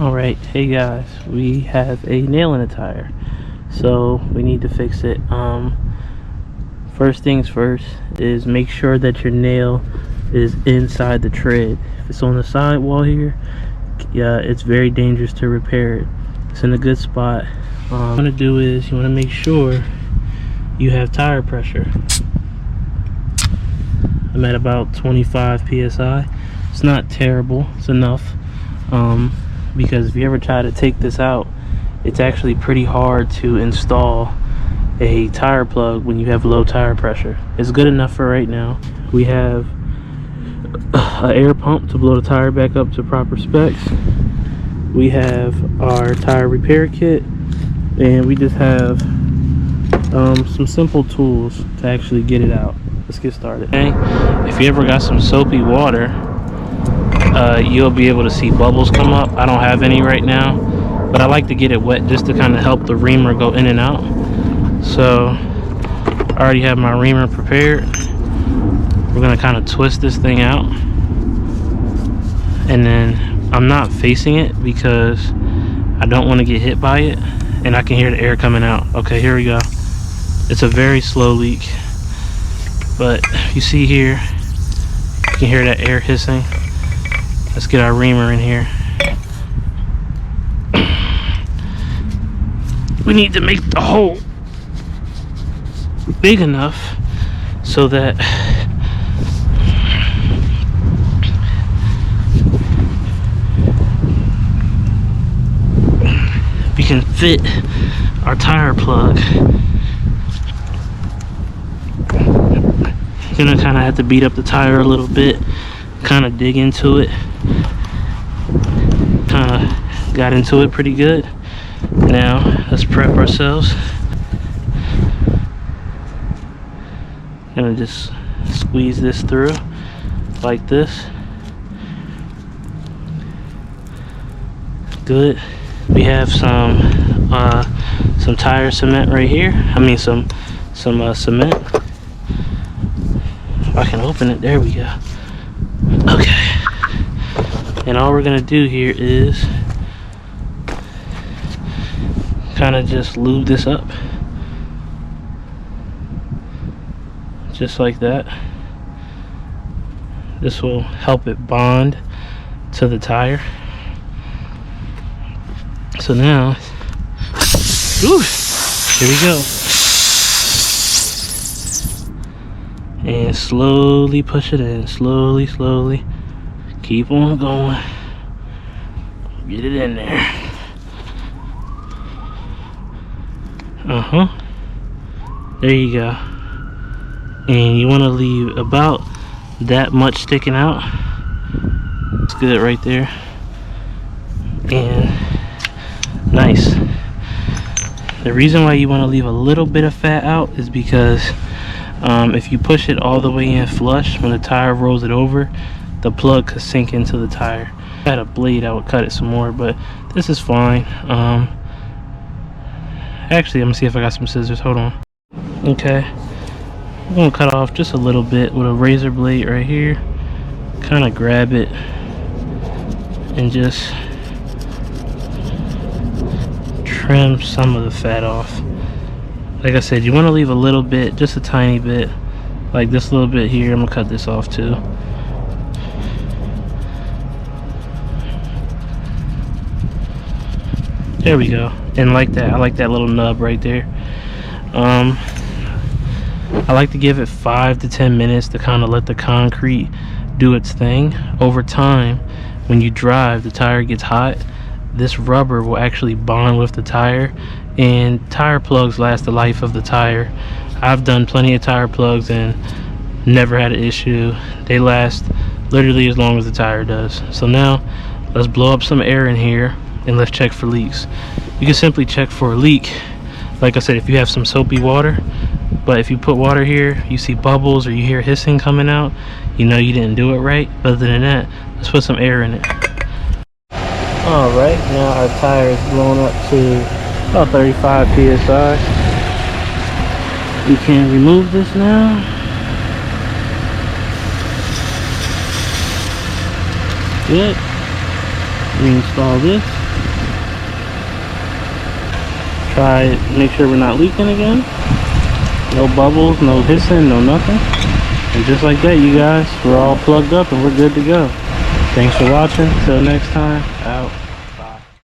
Alright, hey guys, we have a nail in the tire, so we need to fix it. First things first is make sure that your nail is inside the tread. If it's on the sidewall here, yeah, it's very dangerous to repair it. It's in a good spot. What you want to do is you want to make sure you have tire pressure. I'm at about 25 psi. It's not terrible, it's enough. Because if you ever try to take this out, it's actually pretty hard to install a tire plug when you have low tire pressure. It's good enough for right now. We have an air pump to blow the tire back up to proper specs. We have our tire repair kit, and we just have some simple tools to actually get it out. Let's get started. Okay, if you ever got some soapy water, you'll be able to see bubbles come up. I don't have any right now, but I like to get it wet just to kind of help the reamer go in and out. So I already have my reamer prepared. We're gonna kind of twist this thing out, and then I'm not facing it because I don't want to get hit by it, and I can hear the air coming out. Okay, here we go. It's a very slow leak, but you see here, you can hear that air hissing. Let's get our reamer in here. We need to make the hole big enough so that we can fit our tire plug. You're gonna kind of have to beat up the tire a little bit, kind of dig into it. Kind of got into it pretty good. Now let's prep ourselves. Gonna just squeeze this through like this. Good. We have some tire cement right here. I mean some cement. If I can open it, there we go. Okay. And all we're gonna do here is kind of just lube this up, just like that. This will help it bond to the tire. So now, ooh, here we go. And slowly push it in, slowly. Keep on going. Get it in there. There you go. And you want to leave about that much sticking out. It's good right there. And nice. The reason why you want to leave a little bit of fat out is because if you push it all the way in flush, when the tire rolls it over, the plug could sink into the tire. If I had a blade, I would cut it some more, but this is fine. Actually, I'm gonna see if I got some scissors. Hold on. Okay, I'm gonna cut off just a little bit with a razor blade right here. Kind of grab it and just trim some of the fat off. Like I said, you want to leave a little bit, just a tiny bit, like this little bit here. I'm gonna cut this off too. There we go. And like that, I like that little nub right there. I like to give it 5 to 10 minutes to kind of let the concrete do its thing. Over time, when you drive, the tire gets hot, this rubber will actually bond with the tire, and tire plugs last the life of the tire. I've done plenty of tire plugs and never had an issue. They last literally as long as the tire does. So now let's blow up some air in here and let's check for leaks. You can simply check for a leak, like I said, if you have some soapy water. But if you put water here, you see bubbles or you hear hissing coming out, you know you didn't do it right. Other than that, let's put some air in it. Alright, now our tire is blown up to about 35 psi. We can remove this now. Good. Reinstall this. try it, make sure we're not leaking again. No bubbles, no hissing, no nothing. And just like that, you guys, we're all plugged up and we're good to go. Thanks for watching. Till next time.